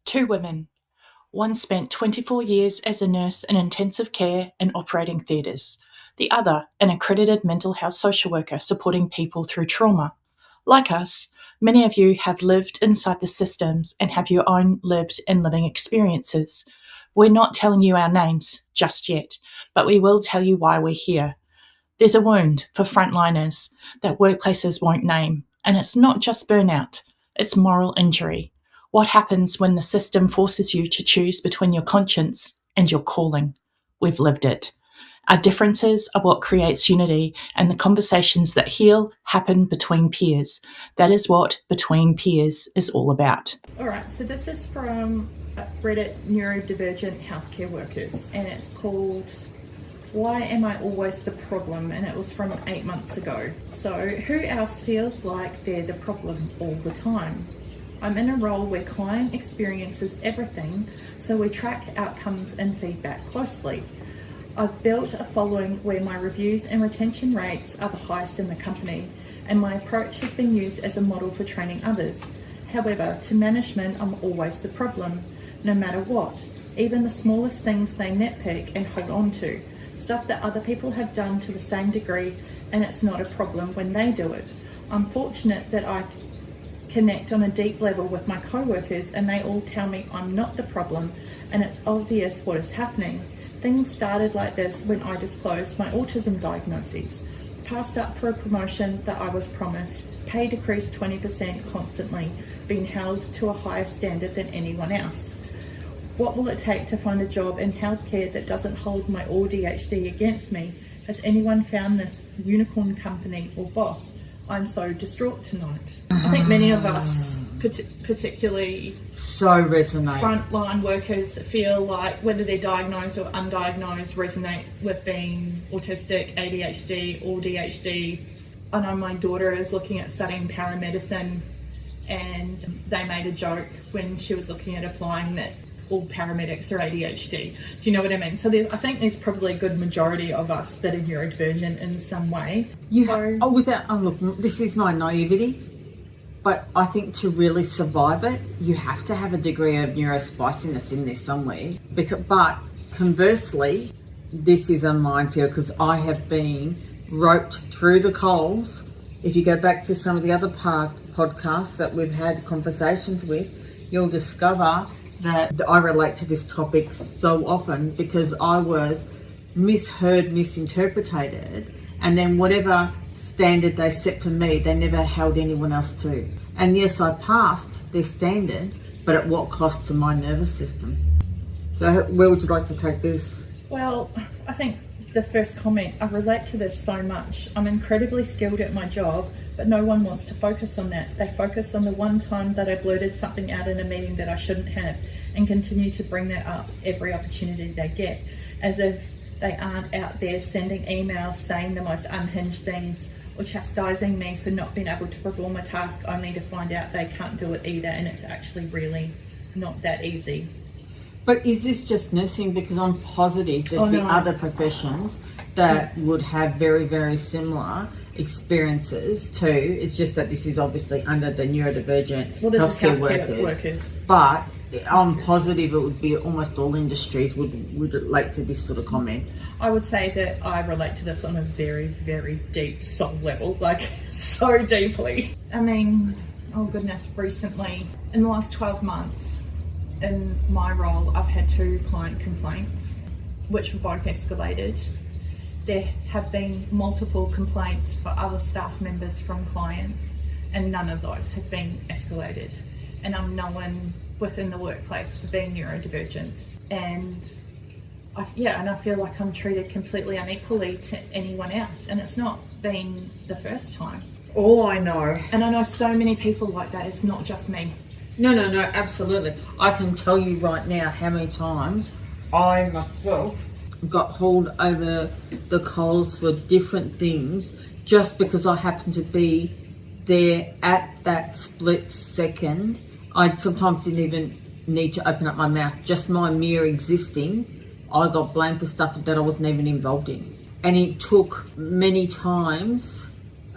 Two women. One spent 24 years as a nurse in intensive care and operating theatres. The other, an accredited mental health social worker supporting people through trauma. Like us, many of you have lived inside the systems and have your own lived and living experiences. We're not telling you our names just yet, but we will tell you why we're here. There's a wound for frontliners that workplaces won't name, and it's not just burnout, it's moral injury. What happens when the system forces you to choose between your conscience and your calling? We've lived it. Our differences are what creates unity, and the conversations that heal happen between peers. That is what Between Peers is all about. All right, so this is from Reddit Neurodivergent Healthcare Workers, and it's called Why Am I Always the Problem? And it was from 8 months ago. So who else feels like they're the problem all the time? I'm in a role where client experiences everything, so we track outcomes and feedback closely. I've built a following where my reviews and retention rates are the highest in the company, and my approach has been used as a model for training others. However, to management, I'm always the problem, no matter what. Even the smallest things they nitpick and hold on to, stuff that other people have done to the same degree, and it's not a problem when they do it. I'm fortunate that I connect on a deep level with my co-workers, and they all tell me I'm not the problem, and it's obvious what is happening. Things started like this when I disclosed my autism diagnoses. Passed up for a promotion that I was promised, pay decreased 20% constantly, being held to a higher standard than anyone else. What will it take to find a job in healthcare that doesn't hold my ADHD against me? Has anyone found this unicorn company or boss? I'm so distraught tonight. I think many of us, particularly so resonate. Frontline workers, feel like whether they're diagnosed or undiagnosed, resonate with being autistic, ADHD, or DHD. I know my daughter is looking at studying paramedicine, and they made a joke when she was looking at applying that all paramedics are ADHD. Do you know what I mean? So I think there's probably a good majority of us that are neurodivergent in some way. Look, this is my naivety, but I think to really survive it, you have to have a degree of neurospiciness in there somewhere. But conversely, this is a minefield because I have been roped through the coals. If you go back to some of the other podcasts that we've had conversations with, you'll discover that I relate to this topic so often because I was misheard, misinterpreted, and then whatever standard they set for me, they never held anyone else to. And yes, I passed their standard, but at what cost to my nervous system? So where would you like to take this? Well, I think the first comment, I relate to this so much. I'm incredibly skilled at my job, but no one wants to focus on that. They focus on the one time that I blurted something out in a meeting that I shouldn't have, and continue to bring that up every opportunity they get, as if they aren't out there sending emails saying the most unhinged things or chastising me for not being able to perform a task only to find out they can't do it either, and it's actually really not that easy. But is this just nursing? Because I'm positive there'd be other professions that would have very, very similar experiences too. It's just that this is obviously under the neurodivergent healthcare workers. But I'm positive it would be almost all industries would relate to this sort of comment. I would say that I relate to this on a very, very deep soul level, like so deeply. I mean, oh goodness, recently, in the last 12 months, in my role, I've had 2 client complaints, which were both escalated. There have been multiple complaints for other staff members from clients, and none of those have been escalated. And I'm known within the workplace for being neurodivergent. And I feel like I'm treated completely unequally to anyone else. And it's not been the first time. All I know. And I know so many people like that. It's not just me. No, absolutely. I can tell you right now how many times I myself got hauled over the coals for different things just because I happened to be there at that split second. I sometimes didn't even need to open up my mouth. Just my mere existing, I got blamed for stuff that I wasn't even involved in. And it took many times,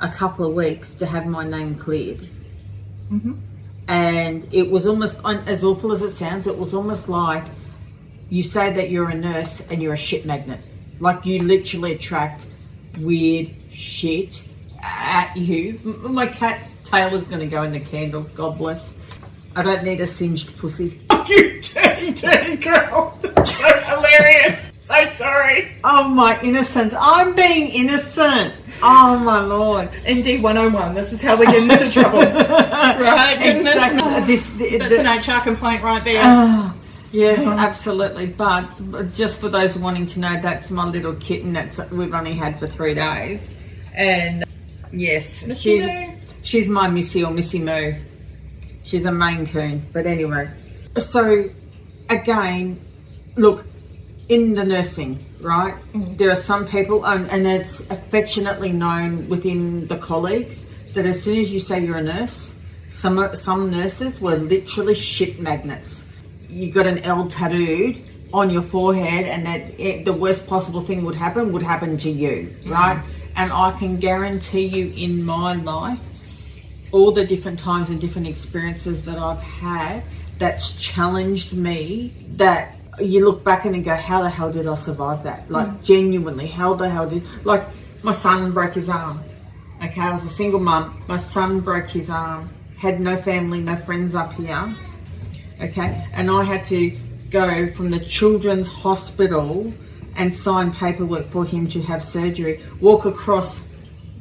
a couple of weeks, to have my name cleared. Mm-hmm. And it was almost, as awful as it sounds, it was almost like you say that you're a nurse and you're a shit magnet. Like you literally attract weird shit at you. My cat's tail is going to go in the candle, God bless. I don't need a singed pussy. You dirty girl. So hilarious. So sorry. Oh, my innocence. I'm being innocent. Oh, my Lord. ND 101. This is how we get into trouble. Right? Goodness. Exactly. That's an HR complaint right there. Yes, absolutely. But just for those wanting to know, that's my little kitten that we've only had for 3 days. And yes, she's my Missy or Missy Moo. She's a Maine Coon. But anyway, so again, look, in the nursing, right, there are some people, and it's affectionately known within the colleagues, that as soon as you say you're a nurse, some nurses were literally shit magnets. You got an L tattooed on your forehead, and that the worst possible thing would happen to you, right? And I can guarantee you, in my life, all the different times and different experiences that I've had that's challenged me, that you look back and go, how the hell did I survive that? Like, genuinely, how the hell did... Like, my son broke his arm. Okay, I was a single mum. My son broke his arm. Had no family, no friends up here. Okay, and I had to go from the children's hospital and sign paperwork for him to have surgery, walk across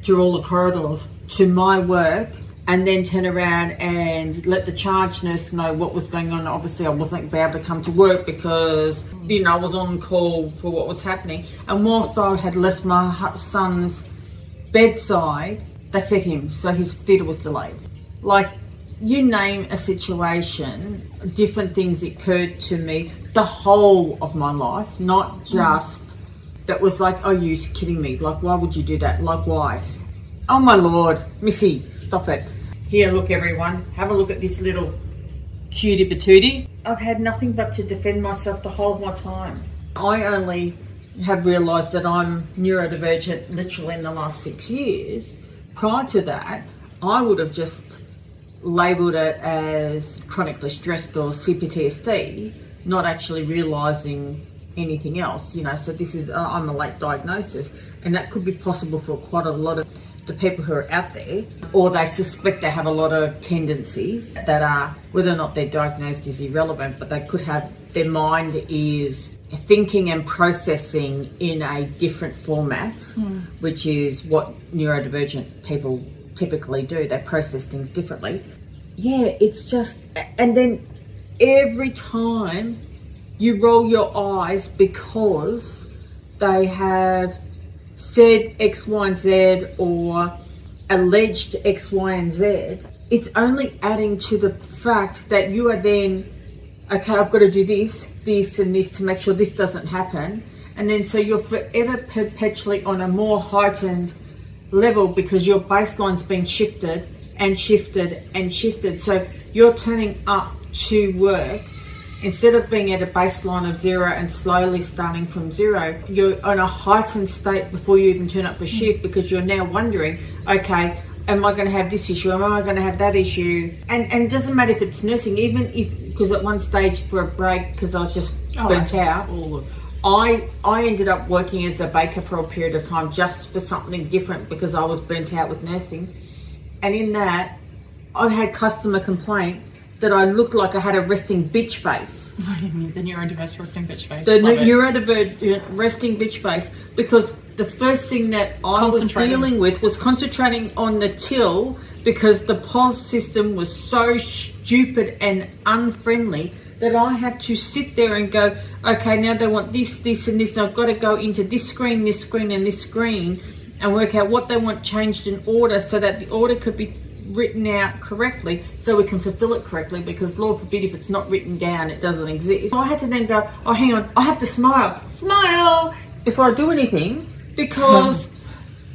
through all the corridors to my work, and then turn around and let the charge nurse know what was going on. Obviously, I wasn't able to come to work because, you know, I was on call for what was happening. And whilst I had left my son's bedside, they fed him, so his theatre was delayed. Like, you name a situation, different things occurred to me the whole of my life, not just that was like, oh, you're kidding me. Like, why would you do that? Like, why? Oh, my Lord. Missy, stop it. Here, look, everyone. Have a look at this little cutie patootie. I've had nothing but to defend myself the whole of my time. I only have realised that I'm neurodivergent literally in the last 6 years. Prior to that, I would have just labelled it as chronically stressed or CPTSD, not actually realising anything else, you know. So this is, I'm a late diagnosis, and that could be possible for quite a lot of the people who are out there, or they suspect they have a lot of tendencies that are, whether or not they're diagnosed is irrelevant, but they could have, their mind is thinking and processing in a different format, which is what neurodivergent people typically do. They process things differently. Yeah, it's just, and then every time you roll your eyes because they have said X, Y, and Z or alleged X, Y, and Z, it's only adding to the fact that you are then, okay, I've got to do this, this, and this to make sure this doesn't happen. And then so you're forever perpetually on a more heightened level because your baseline's been shifted and shifted and shifted. So you're turning up to work, instead of being at a baseline of 0 and slowly starting from 0, you're on a heightened state before you even turn up for shift, because you're now wondering, okay, am I going to have this issue? Am I going to have that issue? And it doesn't matter if it's nursing, even if, because at one stage for a break, because I was just burnt out, I ended up working as a baker for a period of time just for something different because I was burnt out with nursing. And in that, I had customer complaint that I looked like I had a resting bitch face. The neurodiverse resting bitch face. The neurodivergent resting bitch face, because the first thing that I was dealing with was concentrating on the till, because the POS system was so stupid and unfriendly that I had to sit there and go, okay, now they want this, this, and this, and I've got to go into this screen, and this screen, and work out what they want changed in order so that the order could be written out correctly so we can fulfill it correctly, because Lord forbid if it's not written down, it doesn't exist. So I had to then go, oh, hang on, I have to smile before I do anything, because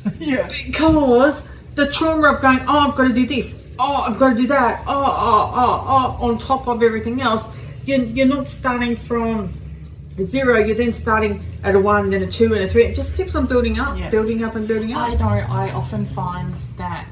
because the trauma of going, oh, I've got to do this, oh, I've got to do that, oh, on top of everything else, you're not starting from 0, you're then starting at a 1, then a 2, and a 3. It just keeps on building up, building up and building up. I know, I often find that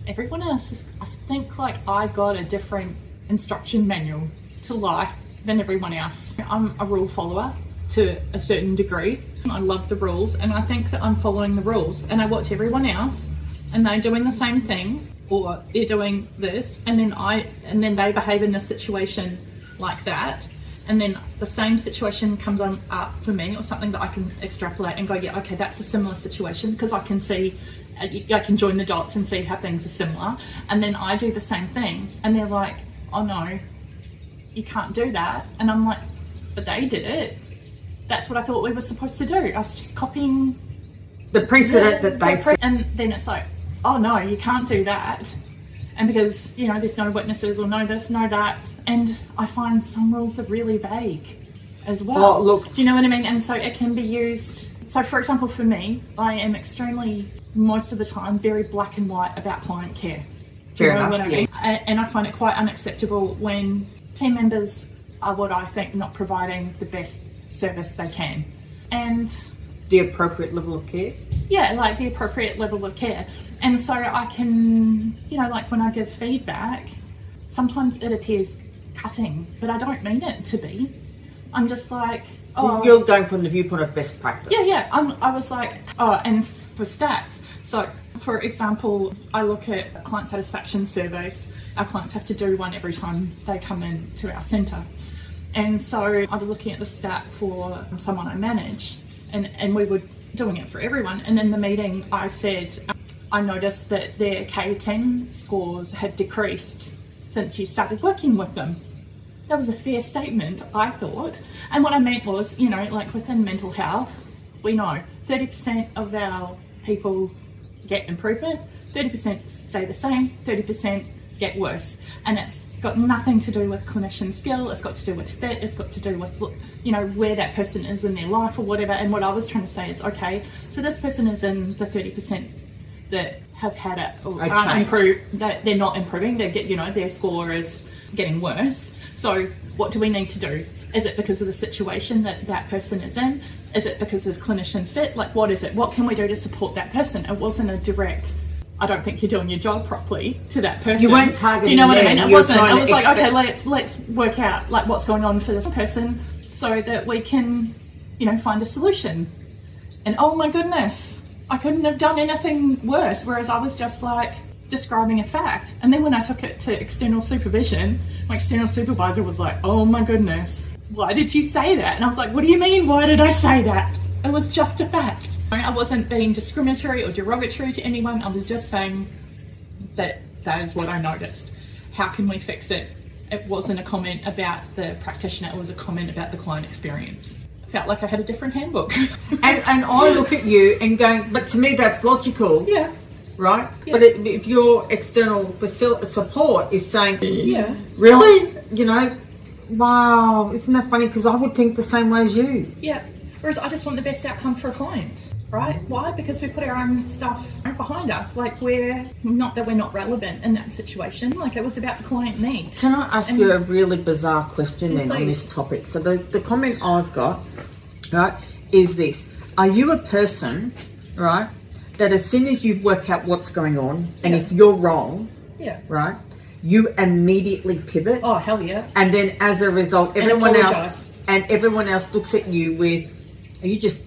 everyone else is, I think like I got a different instruction manual to life than everyone else. I'm a rule follower to a certain degree. I love the rules and I think that I'm following the rules, and I watch everyone else and they're doing the same thing, or they're doing this, and then they behave in this situation like that, and then the same situation comes on up for me, or something that I can extrapolate and go, yeah, okay, that's a similar situation, because I can see, I can join the dots and see how things are similar, and then I do the same thing and they're like, oh no, you can't do that, and I'm like, but they did it. That's what I thought we were supposed to do. I was just copying the precedent that they set. And then it's like, oh no, you can't do that. And because, you know, there's no witnesses or no this, no that. And I find some rules are really vague as well. Oh, look. Do you know what I mean? And so it can be used. So for example, for me, I am extremely, most of the time, very black and white about client care. Do you know what I mean? Yeah. And I find it quite unacceptable when team members are, what I think, not providing the best service they can. And the appropriate level of care? Yeah, like the appropriate level of care. And so I can, you know, like when I give feedback, sometimes it appears cutting, but I don't mean it to be. I'm just like, oh. You're going from the viewpoint of best practice. Yeah. I was like, oh, and for stats. So, for example, I look at client satisfaction surveys. Our clients have to do one every time they come into our centre. And so I was looking at the stat for someone I manage, and we were doing it for everyone. And in the meeting, I said, I noticed that their K10 scores had decreased since you started working with them. That was a fair statement, I thought. And what I meant was, you know, like within mental health, we know 30% of our people get improvement, 30% stay the same, 30% get worse. And it's got nothing to do with clinician skill, it's got to do with fit, it's got to do with, you know, where that person is in their life or whatever. And what I was trying to say is, okay, so this person is in the 30% that have had it or aren't improved, that they're not improving, they get, you know, their score is getting worse. So what do we need to do? Is it because of the situation that that person is in? Is it because of clinician fit? Like, what is it? What can we do to support that person? It wasn't a direct, I don't think you're doing your job properly to that person. You weren't targeting. Do you know what I mean? It wasn't. I was like, okay, let's work out like what's going on for this person so that we can, you know, find a solution. And oh my goodness, I couldn't have done anything worse. Whereas I was just like describing a fact. And then when I took it to external supervision, my external supervisor was like, oh my goodness, why did you say that? And I was like, what do you mean? Why did I say that? It was just a fact. I wasn't being discriminatory or derogatory to anyone. I was just saying that is what I noticed. How can we fix it? It wasn't a comment about the practitioner. It was a comment about the client experience. I felt like I had a different handbook. and I look at you and going, but to me that's logical. Yeah. Right? Yeah. But if your external support is saying, yeah, really? You know, wow, isn't that funny? Because I would think the same way as you. Yeah. Whereas I just want the best outcome for a client, right? Why? Because we put our own stuff behind us. Like we're not relevant in that situation. Like it was about the client need. Can I ask you a really bizarre question then please. on this topic? So the comment I've got, right, is this. Are you a person, right, that as soon as you work out what's going on, and if you're wrong, right, you immediately pivot? Oh, hell yeah. And then as a result, everyone else looks at you with, are you just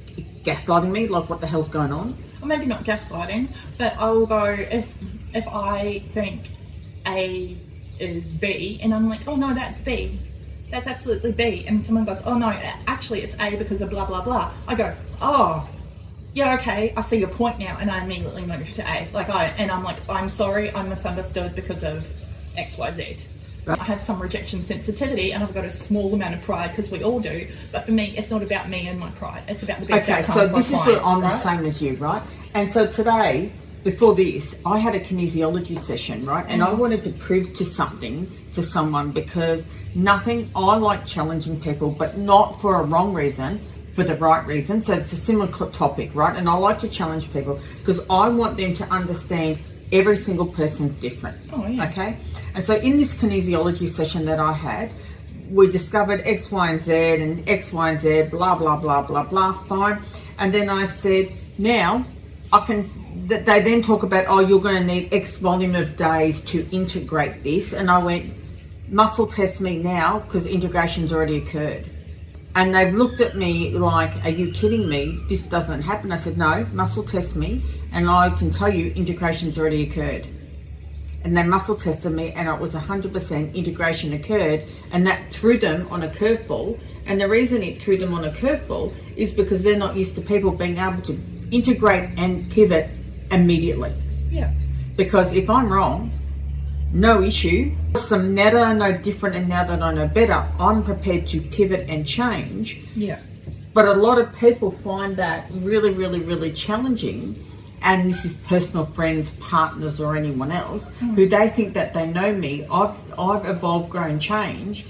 gaslighting me? Like, what the hell's going on? Or maybe not gaslighting, but I will go, if I think A is B, and I'm like, oh no, that's B. That's absolutely B. And someone goes, oh no, actually it's A because of blah, blah, blah. I go, oh, yeah, okay, I see your point now. And I immediately move to A. And I'm like, I'm sorry, I misunderstood because of X, Y, Z. I have some rejection sensitivity and I've got a small amount of pride because we all do. But for me, it's not about me and my pride. It's about the best outcome for a client. Okay, so this is where I'm the same as you, right? And so today, before this, I had a kinesiology session, right? And I wanted to prove something to someone because I like challenging people, but not for a wrong reason, for the right reason. So it's a similar topic, right? And I like to challenge people because I want them to understand every single person's different. Oh, yeah. Okay? And so in this kinesiology session that I had, we discovered X, Y, and Z, and X, Y, and Z, blah, blah, blah, blah, blah, fine. And then I said, now I can they then talk about, oh, you're going to need X volume of days to integrate this. And I went, muscle test me now, because integration's already occurred. And they've looked at me like, are you kidding me? This doesn't happen. I said, no, muscle test me, and I can tell you integration's already occurred. And they muscle tested me, and it was 100% integration occurred, and that threw them on a curveball. And the reason it threw them on a curveball is because they're not used to people being able to integrate and pivot immediately. Yeah. Because if I'm wrong, no issue. Now that I know different and now that I know better, I'm prepared to pivot and change. Yeah. But a lot of people find that really, really, really challenging. And this is personal friends, partners, or anyone else who they think that they know me. I've evolved, grown, changed,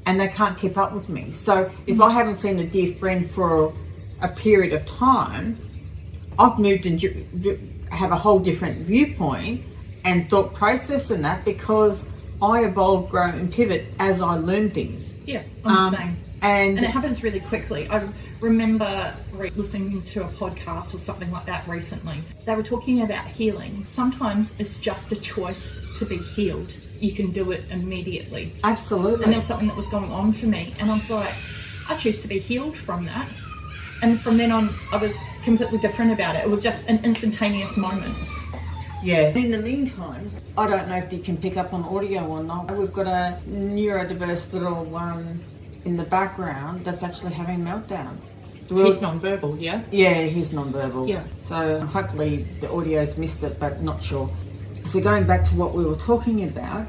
and they can't keep up with me. So if I haven't seen a dear friend for a period of time, I've moved and have a whole different viewpoint and thought process in that, because I evolve, grow, and pivot as I learn things. Yeah, I'm the same. And it happens really quickly. I remember listening to a podcast or something like that recently. They were talking about healing. Sometimes it's just a choice to be healed. You can do it immediately. Absolutely. And there was something that was going on for me, and I was like, I choose to be healed from that. And from then on, I was completely different about it. It was just an instantaneous moment. Yeah. In the meantime, I don't know if you can pick up on audio or not. We've got a neurodiverse little one in the background that's actually having a meltdown. He's non-verbal, yeah? Yeah, he's non-verbal. Yeah. So hopefully the audio's missed it, but not sure. So going back to what we were talking about,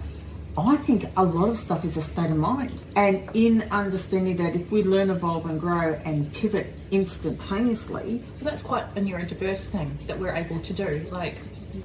I think a lot of stuff is a state of mind. And in understanding that if we learn, evolve and grow and pivot instantaneously... Well, that's quite a neurodiverse thing that we're able to do. Like,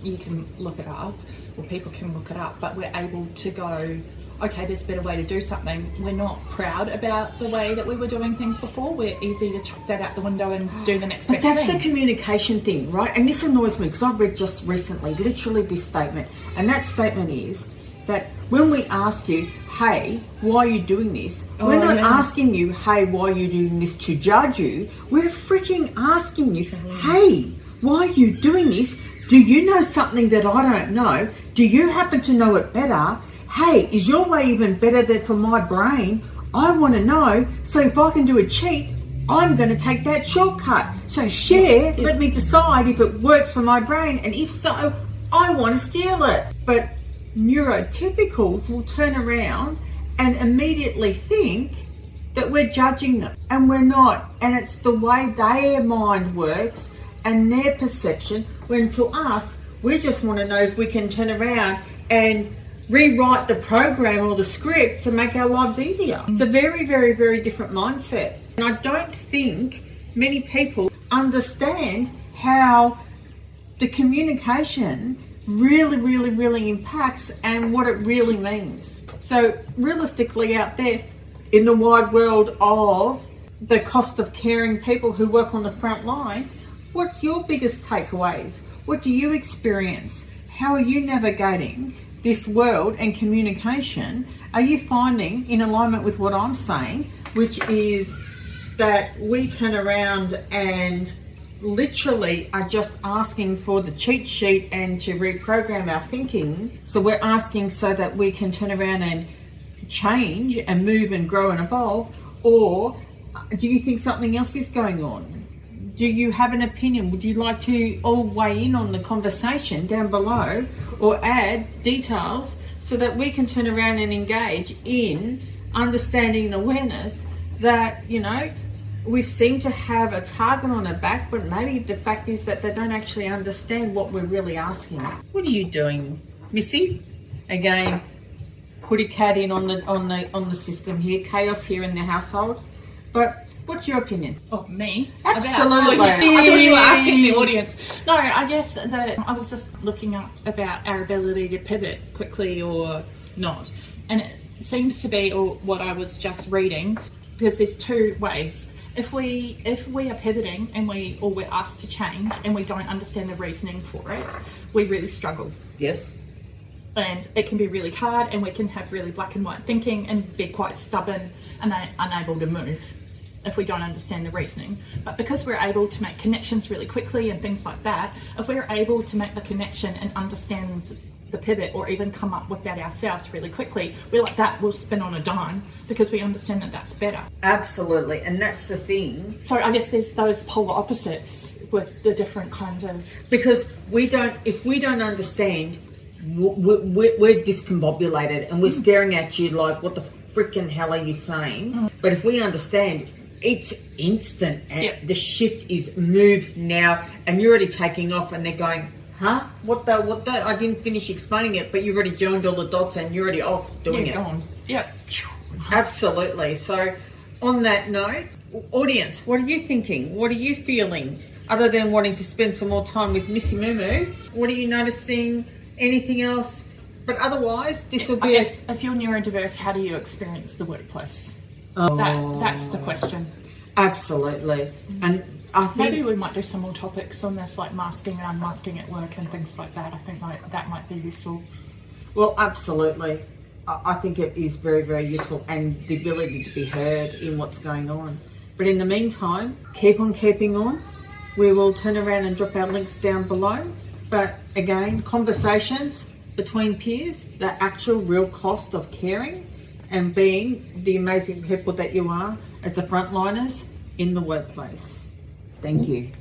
you can look it up, or people can look it up, but we're able to go, okay, there's a better way to do something. We're not proud about the way that we were doing things before. We're easy to chuck that out the window and do the next best thing. But that's the communication thing, right? And this annoys me because I've read just recently, literally this statement. And that statement is that when we ask you, hey, why are you doing this? We're not asking you, hey, why are you doing this to judge you? We're freaking asking you, hey, why are you doing this? Do you know something that I don't know? Do you happen to know it better? Hey, is your way even better than for my brain? I want to know, so if I can do a cheat, I'm going to take that shortcut. So share, let me decide if it works for my brain, and if so, I want to steal it. But neurotypicals will turn around and immediately think that we're judging them, and we're not. And it's the way their mind works and their perception, when to us, we just want to know if we can turn around and rewrite the program or the script to make our lives easier. It's a very, very, very different mindset. And I don't think many people understand how the communication really, really, really impacts and what it really means. So realistically out there in the wide world of the cost of caring people who work on the front line, what's your biggest takeaways? What do you experience? How are you navigating this world and communication? Are you finding in alignment with what I'm saying, which is that we turn around and literally are just asking for the cheat sheet and to reprogram our thinking? So we're asking so that we can turn around and change and move and grow and evolve? Or do you think something else is going on? Do you have an opinion? Would you like to all weigh in on the conversation down below, or add details so that we can turn around and engage in understanding and awareness that, you know, we seem to have a target on our back, but maybe the fact is that they don't actually understand what we're really asking. What are you doing, Missy? Again, put a cat in on the system here. Chaos here in the household. But what's your opinion? Oh, me? Absolutely. I thought you were asking the audience. No, I guess that I was just looking up about our ability to pivot quickly or not. And it seems to be, or what I was just reading, because there's two ways. If we are pivoting and we're asked to change and we don't understand the reasoning for it, we really struggle. Yes. And it can be really hard, and we can have really black and white thinking and be quite stubborn and unable to move. if we don't understand the reasoning. But because we're able to make connections really quickly and things like that, if we're able to make the connection and understand the pivot or even come up with that ourselves really quickly, we're like, that will spin on a dime because we understand that that's better. Absolutely, and that's the thing. So I guess there's those polar opposites with the different kinds of... Because if we don't understand, we're discombobulated and we're staring at you like, what the freaking hell are you saying? But if we understand, it's instant and the shift is move now, and you're already taking off and they're going, huh? What the? I didn't finish explaining it, but you've already joined all the dots and you're already off doing it. Gone. Yep. Absolutely. So on that note, audience, what are you thinking? What are you feeling? Other than wanting to spend some more time with Missy Moo, what are you noticing? Anything else? But otherwise, this will be... I guess if you're neurodiverse, how do you experience the workplace? That's the question. Absolutely. And I think... Maybe we might do some more topics on this, like masking and unmasking at work and things like that. I think that might be useful. Well, absolutely. I think it is very, very useful, and the ability to be heard in what's going on. But in the meantime, keep on keeping on. We will turn around and drop our links down below. But again, conversations between peers, the actual real cost of caring and being the amazing people that you are as the frontliners in the workplace. Thank you.